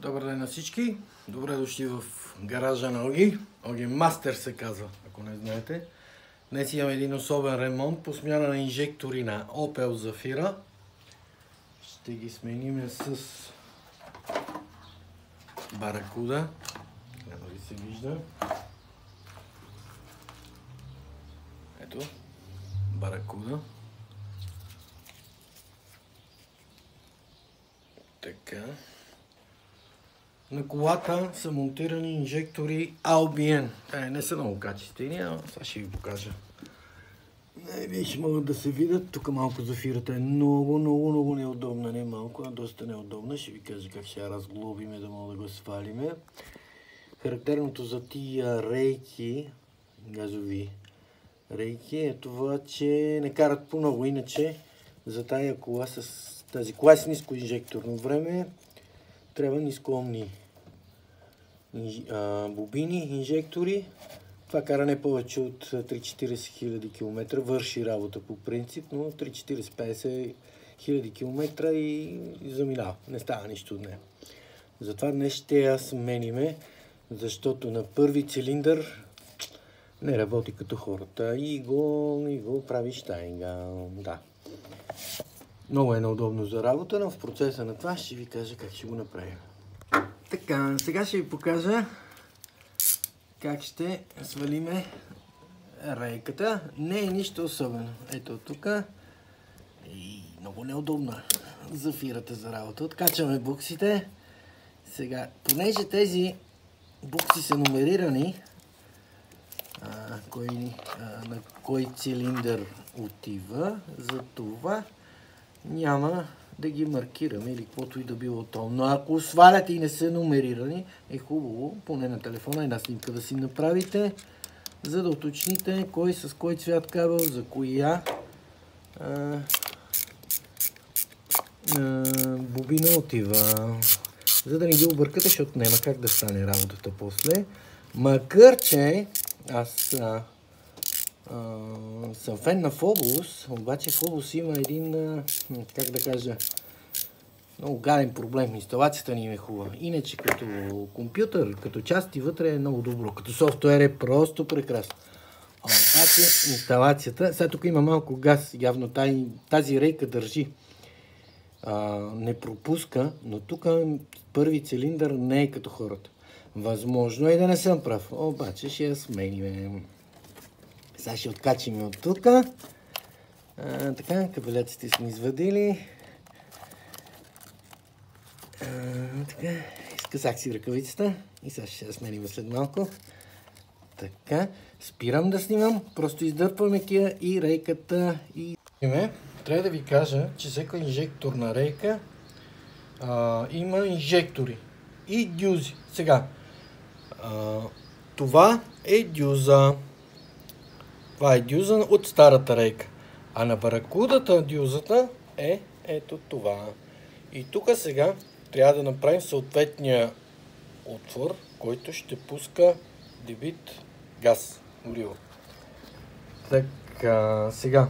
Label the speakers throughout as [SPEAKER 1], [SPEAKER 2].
[SPEAKER 1] Добър ден на всички! Добре дошли в гаража на Оги. Оги Мастер се казва, ако не знаете. Днес имам един особен ремонт по смяна на инжектори на Opel Zafira. Ще ги сменим с Баракуда. Няма ли се вижда? Ето, Баракуда. Така. На колата са монтирани инжектори ALBN. Не са много качествени, а сега ще ви покажа. Ще могат да се видят. Тук малко зафирата е много неудобна. Не малко, а доста неудобна. Ще ви кажа как ще я разглобиме, да мога да го свалиме. Характерното за тия рейки, газови рейки, е това, че не карат по-много. Иначе за тази кола с ниско инжекторно време трябва нискоомни бобини, инжектори. Това кара не повече от 3-40 хиляди км. Върши работа по принцип, но 3-40-50 хиляди км и заминава. Не става нищо от нея. Затова днес ще я смениме, защото на първи цилиндър не работи като хората. И го прави щайнга. Да. Много е неудобно за работа, но в процеса на това ще ви кажа как ще го направим. Така, сега ще ви покажа как ще свалиме рейката. Не е нищо особено. Ето тук. И много неудобна зафирата за работа. Откачаме буксите. Сега, понеже тези букси са номерирани, на кой цилиндър отива, за това няма да ги маркираме или каквото и да било то. Но ако сваляте и не са номерирани, е хубаво, поне на телефона, една снимка да си направите, за да уточните кой с кой цвят кабел, за коя бобина отива. За да не ги объркате, защото няма как да стане работата после. Макар че аз съм фен на Phobos, обаче Phobos има един, как да кажа, много гаден проблем. Инсталацията ни е хубава. Иначе като компютър, като части вътре е много добро. Като софтуер е просто прекрасно. Обаче инсталацията, сега тук има малко газ, явно тази рейка държи. Не пропуска, но тук първи цилиндър не е като хората. Възможно е да не съм прав, обаче ще я сменим. Сега ще откачим от тук. Така, кабелетите сме извадили. Така, изкъсах си ръкавицата и сега ще я сменим след малко. Така, спирам да снимам, просто издърпваме кия и рейката и... Трябва да ви кажа, че всяка инжекторна рейка има инжектори и дюзи. Сега, това е дюза. Това е дюза от старата рейка. А на баракудата дюзата е ето това. И тук сега трябва да направим съответния отвор, който ще пуска дебит газ, гориво. Така, сега.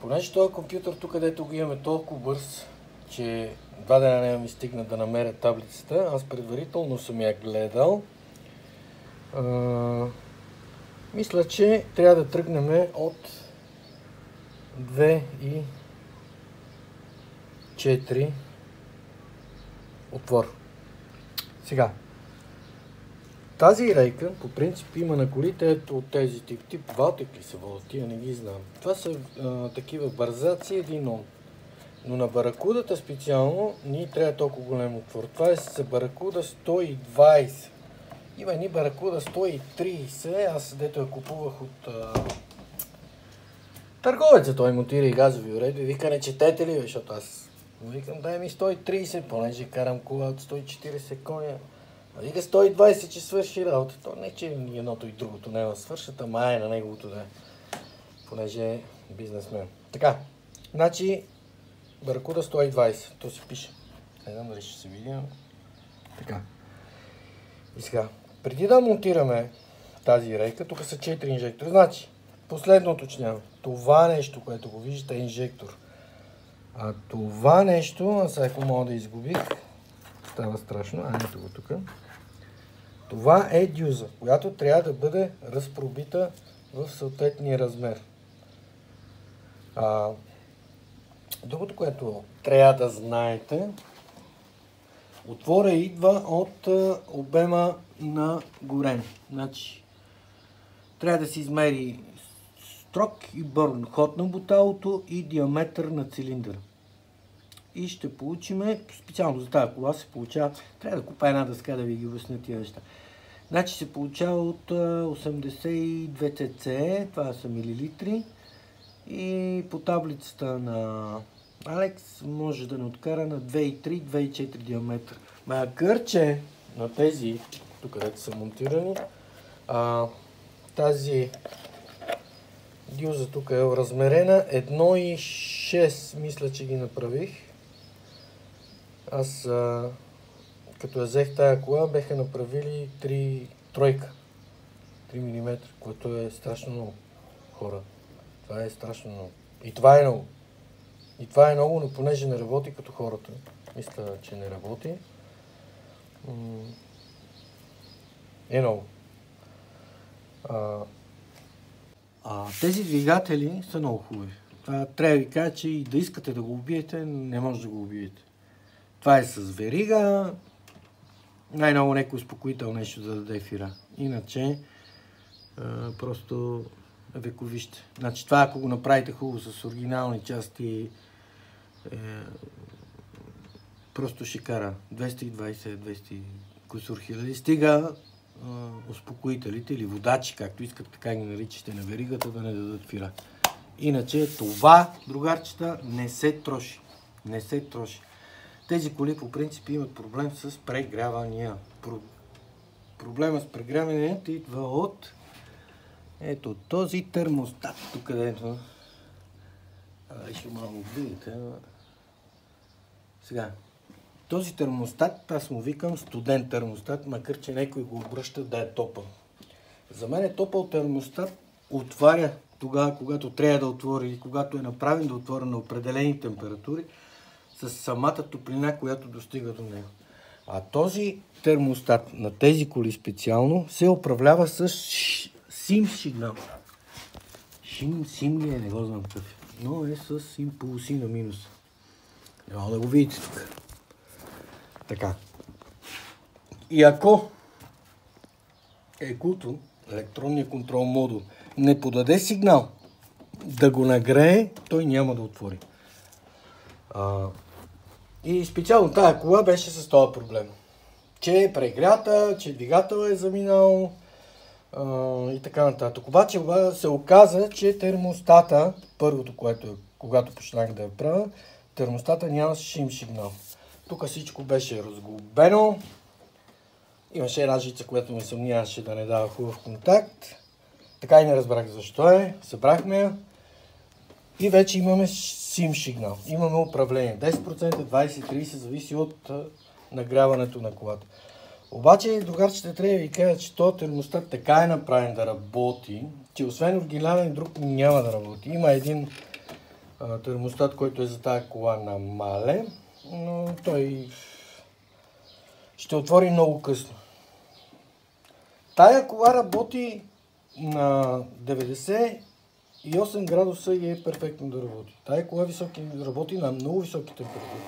[SPEAKER 1] Понеже този компютър тук, където го имаме толкова бърз, че 2 дена не ми стигна да намеря таблицата, аз предварително съм я гледал. Мисля, че трябва да тръгнем от 2 и 4 отвор. Сега, тази рейка по принцип има на колите от тези тип Валтек ли се водят, тия не ги знам. Това са такива бързаци един он. Но на баракудата специално ни трябва толкова голям отвор. Това е за баракуда 120. Има ни баракуда 130. Аз дето я купувах от търговеца. Той монтира и газови уредби. Вика, не четете ли, защото аз викам, дай ми 130, понеже карам кола от 140 коня. Вика 120, че свърши работа. То не, че едното и другото няма свършат, ама е на неговото да е. Понеже е бизнесмен. Така, значи баракуда 120, то си пише. Не знам дали ще се види. Така. И сега, преди да монтираме тази рейка, тук са 4 инжектора. Значи, последно уточнявам. Това нещо, което го виждате, е инжектор. А това нещо, аз ако мога да изгубих, става страшно. Ето го тук. Това е дюза, която трябва да бъде разпробита в съответния размер. Другото, което трябва да знаете, отвора идва от обема на горене. Значи, трябва да се измери строк и бърн ход на буталото и диаметър на цилиндъра. И ще получиме, специално за тази кола се получава, трябва да купа една дъска да ви ги обясня тия неща. Значи се получава от 82 cc, това са милилитри. И по таблицата на Алекс може да не откара на 2,3-2,4 диаметър. Макар че на тези, тук където са монтирани, тази дюза тук е размерена 1,6, мисля, че ги направих. Аз като я взех тая кола, беха направили 3 мм, което е страшно много, хора. Това е страшно много. И това е много. И това е много, но понеже не работи като хората. Мисля, че не работи. Е много. Тези двигатели са много хубави. Трябва да ви кажа, че и да искате да го убиете, не може да го убиете. Това е с верига. Най-много някой успокоител нещо да даде фира. Иначе просто вековище. Значи това, ако го направите хубаво с оригинални части, просто ще кара 220-200 кусур хиляди. Стига успокоителите или водачи, както искат, така ги наричате на веригата, да не дадат фира. Иначе това, другарчета, не се троши. Не се троши. Тези коли по принцип имат проблем с прегрявания. Проблема с прегряванията идва от ето този термостат, тук където ще малко видите. Сега, този термостат, аз му викам студен термостат, макар че някой го обръща да е топъл. За мен е топъл термостат отваря тогава, когато трябва да отвори или когато е направен да отвори на определени температури с самата топлина, която достига до него. А този термостат на тези коли специално се управлява с сим сигнал. Сим ли е, не го знам какъв е, но е с импулси на минус. Няма да го видите тук. Така. И ако екото, електронния контрол модул, не подаде сигнал да го нагрее, той няма да отвори. И специално тази кола беше с този проблем. Че е прегрята, че двигател е заминал и така нататък. Обаче се оказа, че термостата, първото, което е, когато почнах да я правя, термостата нямаше шим сигнал. Тук всичко беше разглобено. Имаше една жица, която ме съмняваше да не дава хубав контакт. Така и не разбрах защо е. Събрахме я. И вече имаме сим сигнал. Имаме управление. 10%, 20-30% зависи от нагряването на колата. Обаче, другарчета, трябва да ви кажа, че този термостат така е направен да работи, че освен оригинален друг няма да работи. Има един термостат, който е за тази кола на мале, но той ще отвори много късно. Тая кола работи на 98 градуса и е перфектно да работи. Тая кола работи на много високи температури.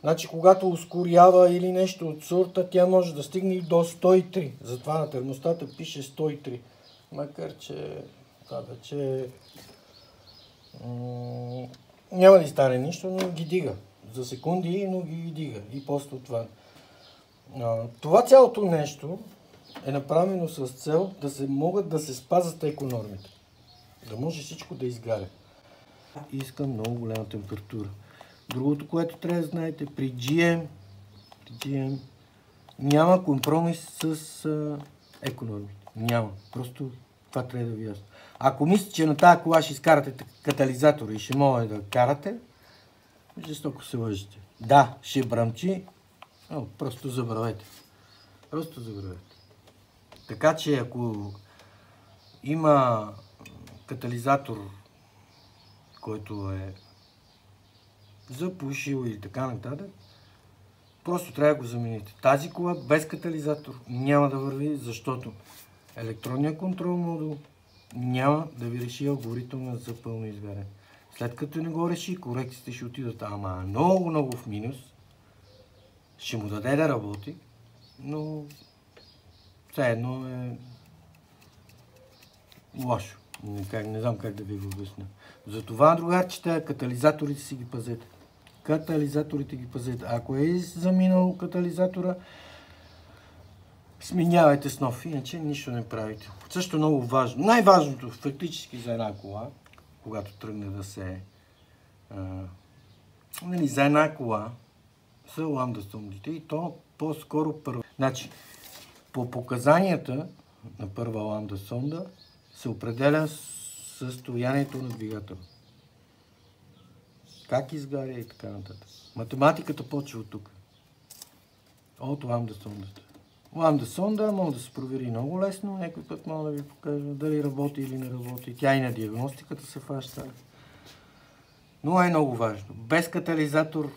[SPEAKER 1] Значи, когато ускорява или нещо от сорта, тя може да стигне и до 103. Затова на термостата пише 103. Макар че това вече няма да стане нищо, но ги дига. За секунди, но ги дига. И после от това. Това цялото нещо е направено с цел да се могат да се спазват еконормите. Да може всичко да изгаря. Искам много голяма температура. Другото, което трябва да знаете, при GM няма компромис с економите. Няма. Просто това трябва да ви ясно. Ако мислите, че на тази кола ще изкарате катализатора и ще може да карате, жестоко се лъжите. Да, ще бръмчи, но просто забравете. Просто забравете. Така че ако има катализатор, който е запушил или така нататък, Просто трябва да го замените. Тази кола без катализатор няма да върви, защото електронният контрол модул няма да ви реши алгоритъма за пълно изгаряне. След като не го реши, корекциите ще отидат много в минус. Ще му даде да работи, но все едно е лошо. Не знам как да ви го обясня. Затова, другарчета, катализаторите си ги пазете. Катализаторите ги пазете. Ако е заминал катализатора, сменявайте с нов, иначе нищо не правите. Също много важно. Най-важното фактически за една кола, когато тръгне да се... за една кола са ламда сондите и то по-скоро първо. Значи, по показанията на първа ламда сонда се определя състоянието на двигателя. Как изгаря и така нататък. Математиката почва от тук. От ламда сондата. Ламда сонда може да се провери много лесно. Някой път мога да ви покажа дали работи или не работи. Тя и на диагностиката се фаща. Но е много важно. Без катализатор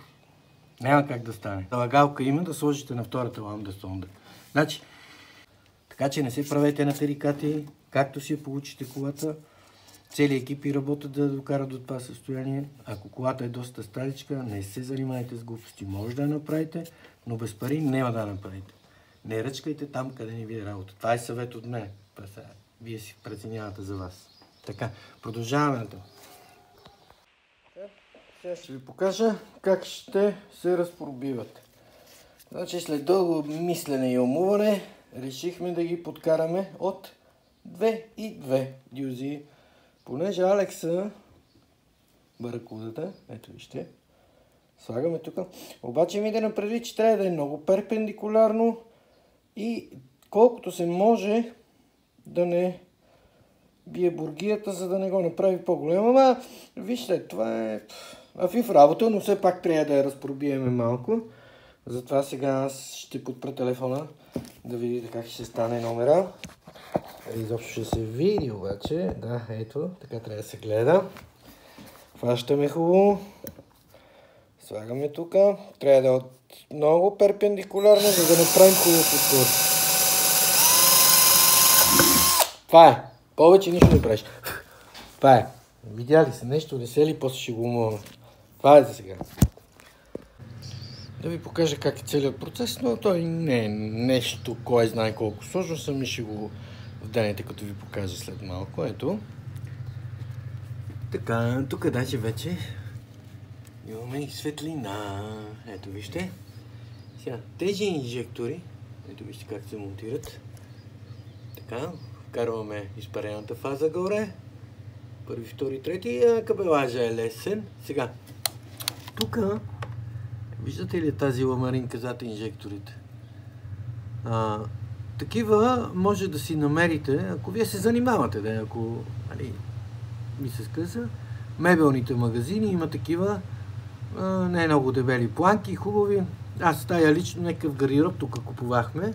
[SPEAKER 1] няма как да стане. Лагалка има да сложите на втората ламда сонда. Значи, така че не се правете на тарикати, както си я получите колата. Цели екипи работят да докарат до това състояние. Ако колата е доста старичка, не се занимайте с глупости. Може да я направите, но без пари няма да я направите. Не ръчкайте там, къде не ви е работа. Това е съвет от мен. Вие си преценявате за вас. Така, продължаваме на това. Сега ще ви покажа как ще се разпробиват. Значи след дълго мислене и умуване решихме да ги подкараме от 2 и 2 дюзи. Понеже Алекса баракудата, ето вижте, слагаме тук. Обаче ми да напреди, че трябва да е много перпендикулярно и колкото се може да не бие бургията, за да не го направи по-голяма. Ама, вижте, това е афив работа, но все пак трябва да я разпробиеме малко. Затова сега аз ще подпра телефона да видите как ще стане номера. Изобщо ще се види обаче. Да, ето, така трябва да се гледа. Фащаме хубаво. Слагаме тук. Трябва да е много перпендикулярно, за да направим хубаво подпор. Това е. Повече нищо не правиш. Това е. Видя ли се нещо, не се ли, после ще го умуваме. Това е за сега. Да ви покажа как е целият процес, но той не е нещо, кой знае колко сложно, сами ще го вденете, като ви покажа след малко. Ето. Така, тук даже вече имаме и светлина. Ето вижте. Сега, тези инжектори, ето вижте как се монтират. Така, вкарваме изпарената фаза горе. Първи, втори, трети, кабелажа е лесен. Сега, тук виждате ли тази ламаринка зад инжекторите? Такива може да си намерите, ако вие се занимавате, ако ми се скъса. Мебелните магазини има такива не много дебели планки, хубави. Аз тая лично някакъв гардероб тук купувахме.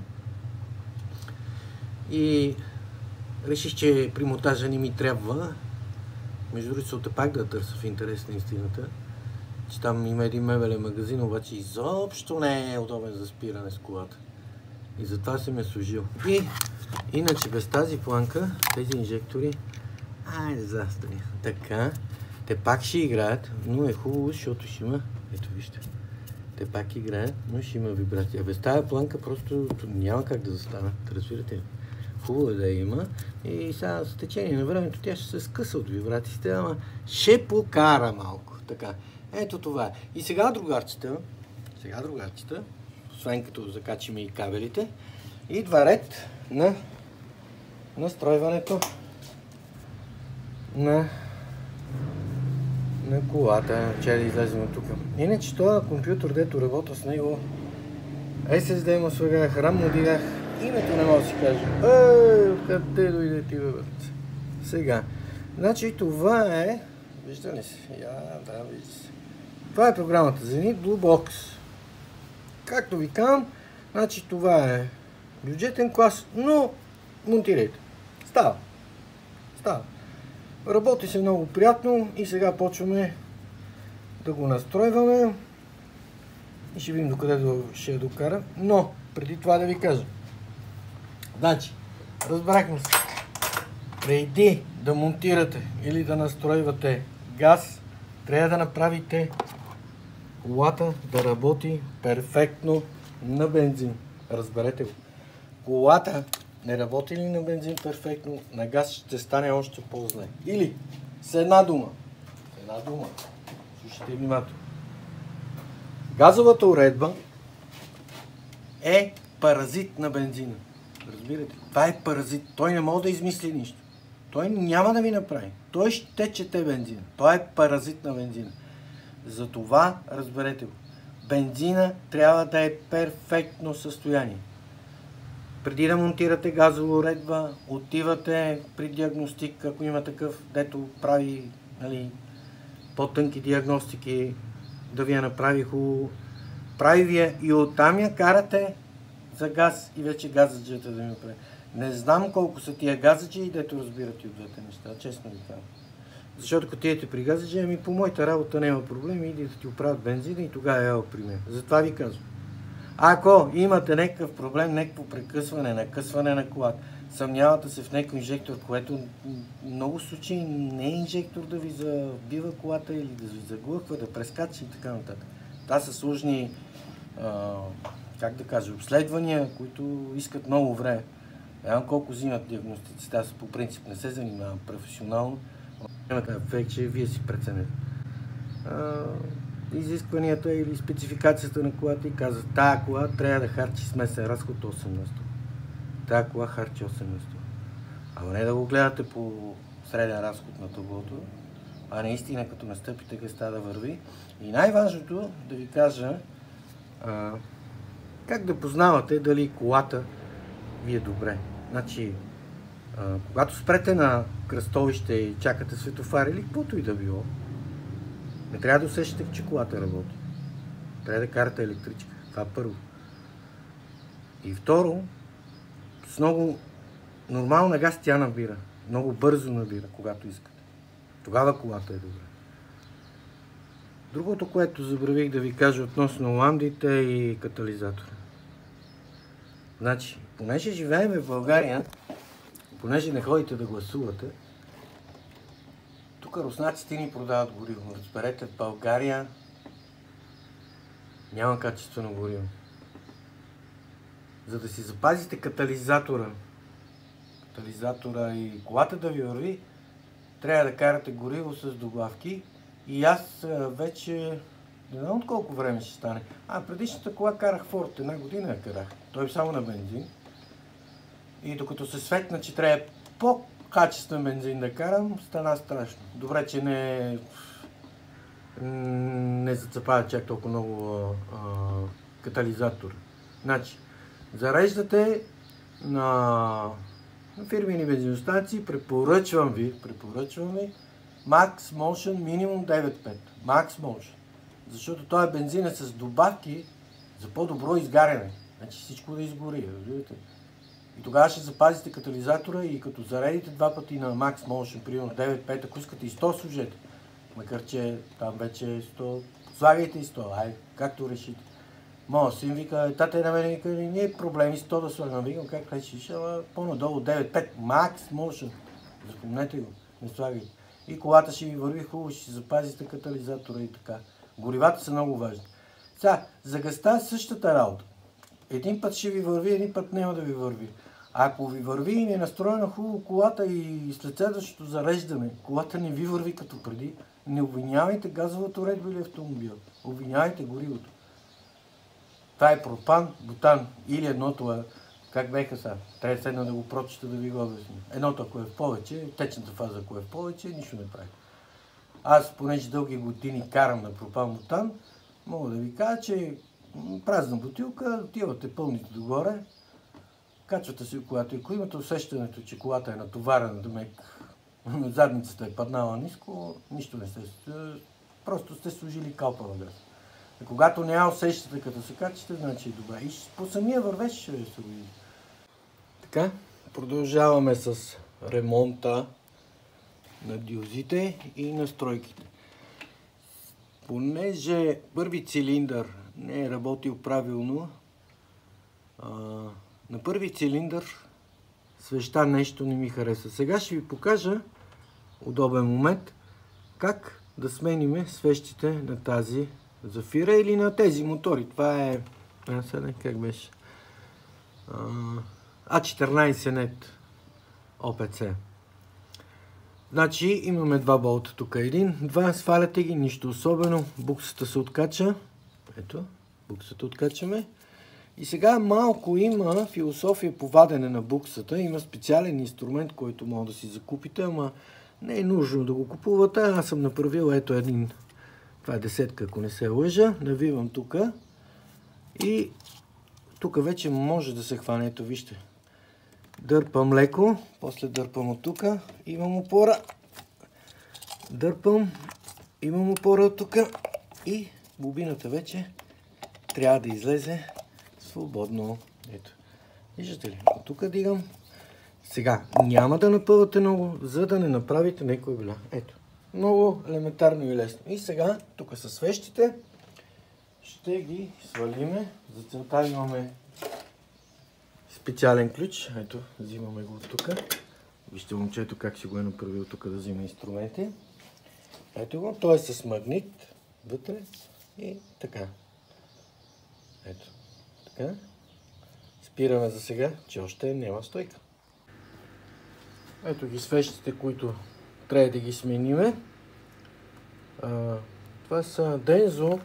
[SPEAKER 1] И реших, че при монтажа не ми трябва. Между другото, пак да търся в интерес на истината. Че там има един мебелен магазин, обаче изобщо не е удобен за спиране с колата. И затова съм я служил. И иначе без тази планка, тези инжектори, айде застани. Така, те пак ще играят, но е хубаво, защото ще има, ето вижте, те пак играят, но ще има вибрация. Без тази планка просто няма как да застанат, разбирате. Хубаво е да има и сега с течение на времето тя ще се скъса от вибрациите, ама ще покара малко. Така, ето това е. И сега другарчета, освен като закачим и кабелите, идва ред на настройването на колата. Че да излезем от тук. Иначе този компютър, дето работа с него, SSD му слагах, RAM му дигах, името не мога да си кажа. Откъде дойде ти, бе, брат? Сега. Значи това е... Вижда ли се? Да, вижда се. Това е програмата за Zenith Bluebox. Както ви казвам, значи това е бюджетен клас, но монтирайте. Става. Работи се много приятно и сега почваме да го настройваме. И ще видим докъде ще я докара. Но, преди това да ви кажа. Значи, разбрахме се. Преди да монтирате или да настройвате газ, трябва да направите колата да работи перфектно на бензин. Разберете го. Колата не работи ли на бензин перфектно, на газ ще стане още по-зле. Или с една дума. Слушайте внимателно. Газовата уредба е паразит на бензина. Разбирате? Това е паразит. Той не може да измисли нищо. Той няма да ви направи. Той ще чете бензина. Той е паразит на бензина. Затова разберете го. Бензина трябва да е перфектно състояние. Преди да монтирате газова уредба, отивате при диагностик, ако има такъв, дето прави по-тънки диагностики, да ви я направи хубаво. Прави ви я и оттам я карате за газ и вече газаджията да ми направи. Не знам колко са тия газаджи и дето разбират и от двете неща, честно ви казвам. Защото ако тиете при газаджи, по моята работа няма проблеми, идете да ти оправят бензина и тогава е при мен. Затова ви казвам. Ако имате някакъв проблем, някакво прекъсване, накъсване на колата, съмнявате се в някой инжектор, което в много случаи не е инжектор да ви забива колата или да ви заглъхва, да прескача и така нататък. Това са сложни, обследвания, които искат много време. Знам колко взимат диагностиците, аз по принцип не се занимавам професионално, но вече вие си преценете. Изискванията или спецификацията на колата и казват, тая кола трябва да харчи смесен разход 8 на 100. Тая кола харчи 8 на 100. Ама не да го гледате по среден разход на таблото, а наистина като настъпите гъста да върви. И най-важното да ви кажа как да познавате дали колата ви е добре. Значи, когато спрете на кръстовище и чакате светофар или каквото и да било, не трябва да усещате, че колата работи. Трябва да карате електричка. Това първо. И второ, с много нормална газ тя набира. Много бързо набира, когато искате. Тогава колата е добра. Другото, което забравих да ви кажа относно ламдите и катализатора. Значи, понеже живеем в България, понеже не ходите да гласувате, тук руснаците ни продават гориво. Разберете, в България няма качествено гориво. За да си запазите катализатора и колата да ви върви, трябва да карате гориво с добавки. И аз вече не знам от колко време ще стане. Предишната кола карах Форд, една година я карах. Той само на бензин. И докато се светна, че трябва по-качествен бензин да карам, стана страшно. Добре, че не зацепава чак толкова много катализатор. Значи, зареждате на фирмени бензиностанции, препоръчвам ви Max Motion минимум 9.5. Max Motion. Защото този бензин е с добавки за по-добро изгаряне. Значи всичко да изгори, разбирате. И тогава ще запазите катализатора и като заредите два пъти на Max Motion, примерно 9.5, ако искате и 100 служете. Макар че там вече е 100, слагайте и 100, както решите. Моя син вика, тата на мен вика, не е проблеми 100 да слагам. Викам, как решиш, ама по-надолу 9.5, Max Motion. Запомнете го, не слагайте. И колата ще ви върви хубаво, ще си запазите катализатора и така. Горивата са много важни. Сега, за газта е същата работа. Един път ще ви върви, един път няма да ви върви. Ако ви върви и не е настроена хубаво колата и след следващото зареждане, колата не ви върви като преди, не обвинявайте газовата уредба или автомобил. Обвинявайте горивото. Това е пропан, бутан или едното е, как беха сега, трябва седна да го прочета да ви го обясня. Едното ако е в повече, течната фаза ако е в повече, нищо не прави. Аз, понеже дълги години карам на пропан бутан, мога да ви кажа, че празна бутилка, отивате пълните догоре, качвате си колата и ако имате усещането, че колата е натоварена, домек, задницата е паднала ниско, нищо не сте, просто сте сложили калпа на газ. И когато няма усещате като се качите, значи е добре. И по самия вървеж ще се види. Така, продължаваме с ремонта на дюзите и настройките. Понеже първи цилиндър не е работил правилно. На първи цилиндър свеща нещо не ми хареса. Сега ще ви покажа удобен момент как да смениме свещите на тази Зафира или на тези мотори. Това е... как беше? А14 нет ОПЦ. Значи имаме два болта тук. Един, два, сваляте ги, нищо особено. Буксата се откача. Ето, буксата откачаме. И сега малко има философия по вадене на буксата. Има специален инструмент, който може да си закупите, ама не е нужно да го купувате. Аз съм направил ето един. Това е десетка, ако не се лъжа. Навивам тук. И тук вече може да се хване. Ето, вижте. Дърпам леко. После дърпам от тук. Имам опора. Дърпам. Имам опора от тук. И бобината вече трябва да излезе свободно. Ето. Виждате ли? От тук дигам. Сега, няма да напъвате много, за да не направите някой беля. Ето. Много елементарно и лесно. И сега, тук са свещите. Ще ги свалиме. За целта имаме специален ключ. Ето, взимаме го от тук. Вижте момчето как си го е направил тук да взима инструменти. Ето го. Той е с магнит вътре и така. Ето. Така. Спираме за сега, че още няма стойка. Ето ги свещите, които трябва да ги смениме. Това са Дензо.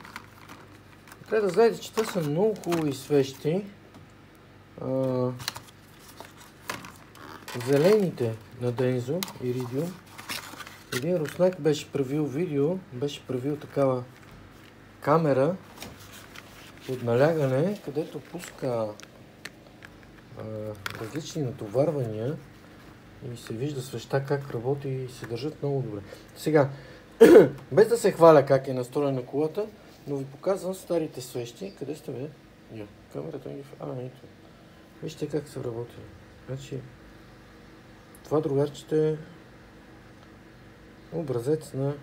[SPEAKER 1] Трябва да знаете, че това са много хубави свещи. Зелените на Дензо, Иридиум. Един руснак беше правил видео, беше правил такава камера под налягане, където пуска различни натоварвания и се вижда свеща как работи и се държат много добре. Сега, без да се хваля как е настроена колата, но ви показвам старите свещи. Къде сте, бе? Камерата ми... ето. Вижте как са работили. Значи, това другарчето е образец на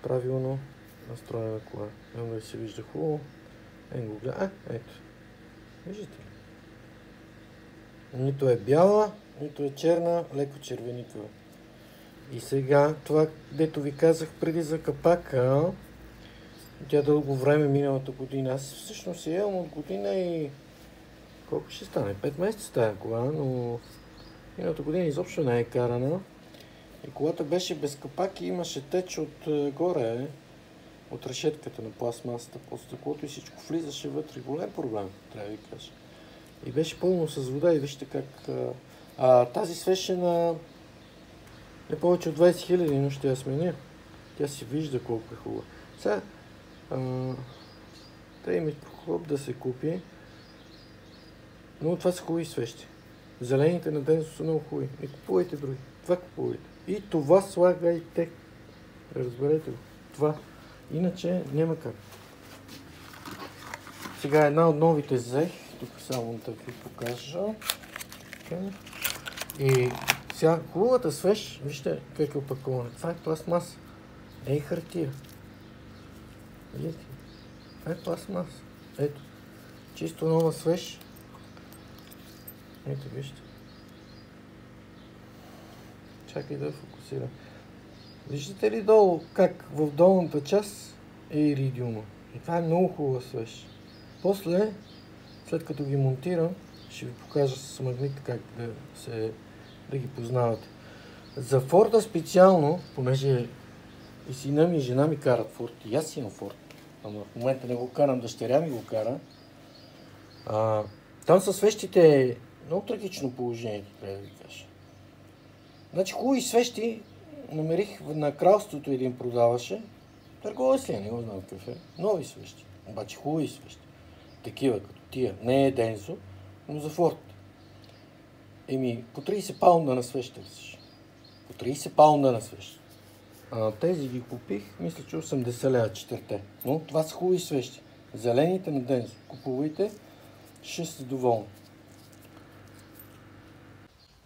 [SPEAKER 1] правилно настроена кола. Няма да се вижда хубаво. Го гледа. Ето. Виждате ли? Нито е бяла, нито е черна, леко червеникава. И сега, това, дето ви казах преди за капака, тя дълго време миналата година. Аз всъщност я имам от година и... Колко ще стане? 5 месеца тая кола, но миналата година изобщо не е карана. И колата беше без капак и имаше теч от горе, от решетката на пластмасата под стъклото и всичко влизаше вътре. Голям проблем, трябва да ви кажа. И беше пълно с вода и вижте как... тази свещ е на... не повече от 20 000, но ще я сменя. Тя си вижда колко е хубава. Сега... трябва ми хубав да се купи. Но това са хубави свещи. Зелените на Дензо са много хубави. И купувайте други. Това купувайте. И това слагайте. Разберете го. Това. Иначе няма как. Сега една от новите взех. Тук само да ви покажа. И сега хубавата свещ, вижте как е опакована. Това е пластмаса. Не е хартия. Видите? Това е пластмаса. Ето. Чисто нова свещ. Ето вижте. Чакай да фокусира. Виждате ли долу как в долната част е иридиума? И това е много хубава свещ. После, след като ги монтирам, ще ви покажа с магнит как да ги познавате. За Форда специално, понеже и сина ми и жена ми карат Форд, и аз имам Форд, ама в момента не го карам, дъщеря ми го кара. Там са свещите много трагично положение, трябва да ви кажа. Значи хубави свещи намерих на Кралството, един продаваше. Търговец ли, не го знам какъв е. Нови свещи, обаче хубави свещи. Такива като тия. Не е Дензо, но за Форд. По 30 паунда на свеща. По 30 паунда на свеща. Тези ги купих, мисля, че 80 лева четирте. Но това са хубави свещи. Зелените на Дензо. Купувайте, ще сте доволни.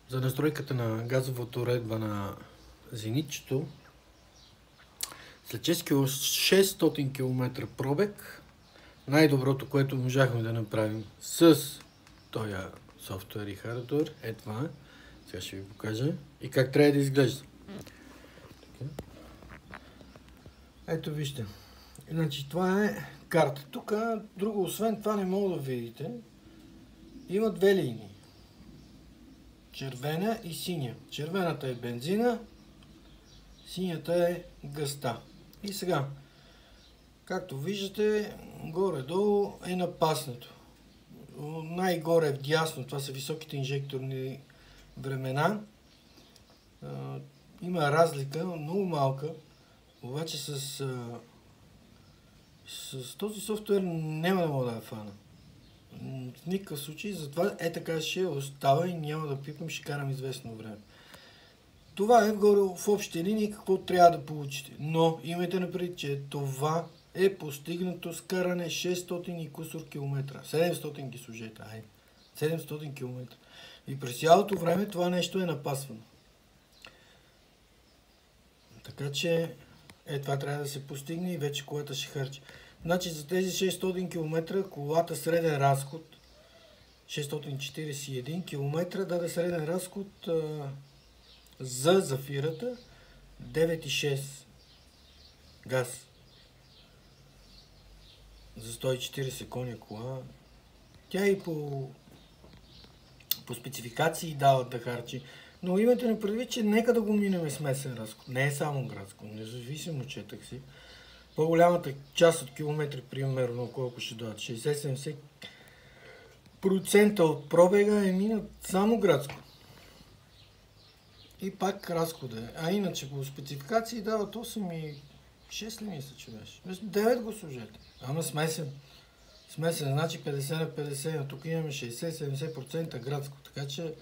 [SPEAKER 1] За настройката на газовата уредба на зенитчето, след 600 км пробег, най-доброто, което можахме да направим с този софтуер и хардуер е това. Сега ще ви покажа и как трябва да изглежда. Ето вижте. Значи това е карта. Тук друго, освен това не мога да видите. Има две линии. Червена и синя. Червената е бензина, синята е газта. И сега, както виждате, горе-долу е напаснато. Най-горе вдясно, това са високите инжекторни времена. Има разлика, много малка, обаче с този софтуер няма да мога да я фана. В никакъв случай, затова така ще остава и няма да пипам, ще карам известно време. Това е горе в общи линии какво трябва да получите. Но имайте напред, че това е постигнато с каране 600 и кусор километра. 700 ги сложете, 700 км. И през цялото време това нещо е напасвано. Така че това трябва да се постигне и вече колата ще харчи. Значи за тези 600 км колата среден разход 641 км даде среден разход за зафирата 9,6 газ. За 140 коня кола. Тя и по спецификации дават да харчи. Но имайте на предвид, че нека да го минем смесен разход. Не е само градско, независимо, че е такси. По-голямата част от километри, примерно, колко ще дадат? 60-70% от пробега е минат само градско. И пак разхода е. А иначе по спецификации дават 8 и 6 ли мисля, че беше? 9 го служете. Ама смесен. Смесен, значи 50 на 50, а тук имаме 60-70% градско. Така че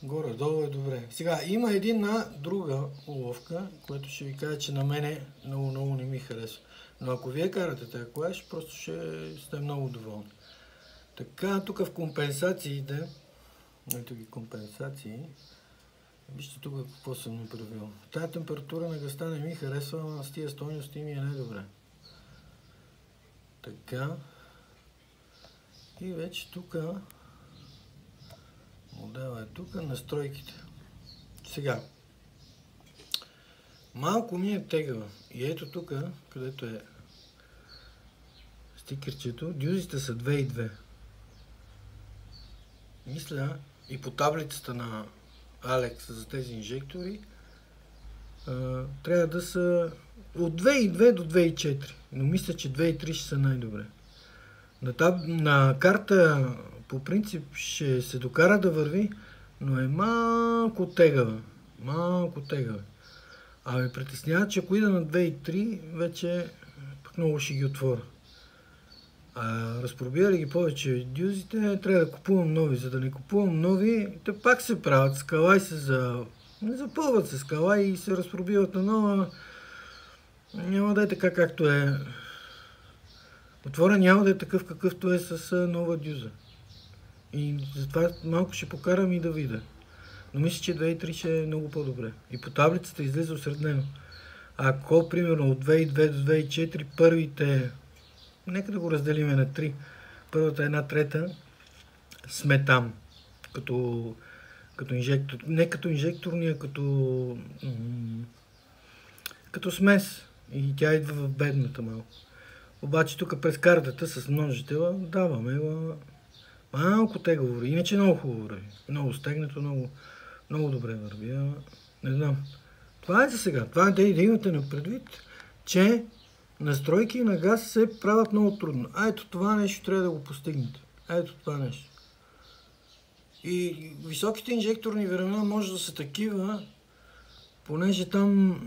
[SPEAKER 1] горе-долу е добре. Сега, има една друга уловка, която ще ви кажа, че на мене много не ми харесва. Но ако вие карате тази кола, просто ще сте много доволни. Така, тук в компенсациите, ето ги компенсации, вижте тук какво съм направил. Тая температура на газта не ми харесва, а с тия стойности ми е най-добре. Така. И вече тук модела е тук, настройките. Сега. Малко ми е тегава. И ето тук, където е стикерчето, дюзите са 2,2. Мисля и по таблицата на Алекс за тези инжектори трябва да са от 2,2 до 2,4. Но мисля, че 2,3 ще са най-добре. На карта по принцип ще се докара да върви, но е малко тегава. А ме притеснява, че ако ида на 2,3, вече пък много ще ги отворя. Разпробирали ги повече дюзите, трябва да купувам нови. За да не купувам нови, те пак се правят скала и запълват се скала и се разпробиват на нова. Няма да е така както е. Отворен няма да е такъв какъвто е с нова дюза. И затова малко ще покарам и да видя. Но мисля, че 2,3 ще е много по-добре. И по таблицата излиза осреднено. Ако, примерно, от 2,2 до 2,4 първите, нека да го разделим на 3. Първата 1/3 сме там. Като инжектор. Не като инжекторния, като смес. И тя идва в бедната малко. Обаче тук през картата с множителя даваме малко тегаво върви. Иначе много хубаво върви. Много стегнато, много добре върви. Не знам. Това е за сега. Това е да имате на предвид, че настройки на газ се правят много трудно. Ето това нещо трябва да го постигнете. Ето това нещо. И високите инжекторни времена може да са такива, понеже там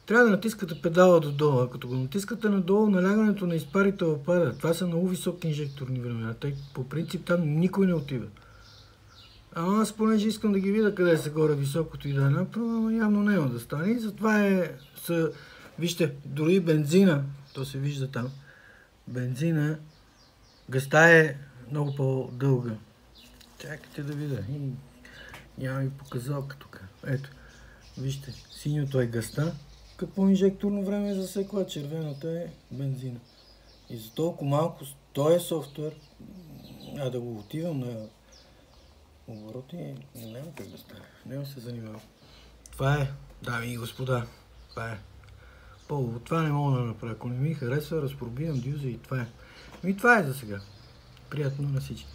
[SPEAKER 1] трябва да натискате педала додолу. А като го натискате надолу, налягането на изпарите опада. Това са много високи инжекторни времена. Тъй по принцип там никой не отива. Ама аз понеже искам да ги видя къде са горе високото и да направя, явно няма да стане. И затова вижте, дори бензина, то се вижда там, бензина, газта е много по-дълга. Чакайте да видя. Няма и показалка тук. Ето, вижте, синьото е газта, какво инжекторно време е засекла, червената е бензина. И за толкова малко, този софтуер, да го отивам на обороти, няма как да стане. Няма се занимавам. Това е, дами и господа, това е. Това не мога да направя. Ако не ми харесва, разпробивам дюза и това е. И това е за сега. Приятно на всички.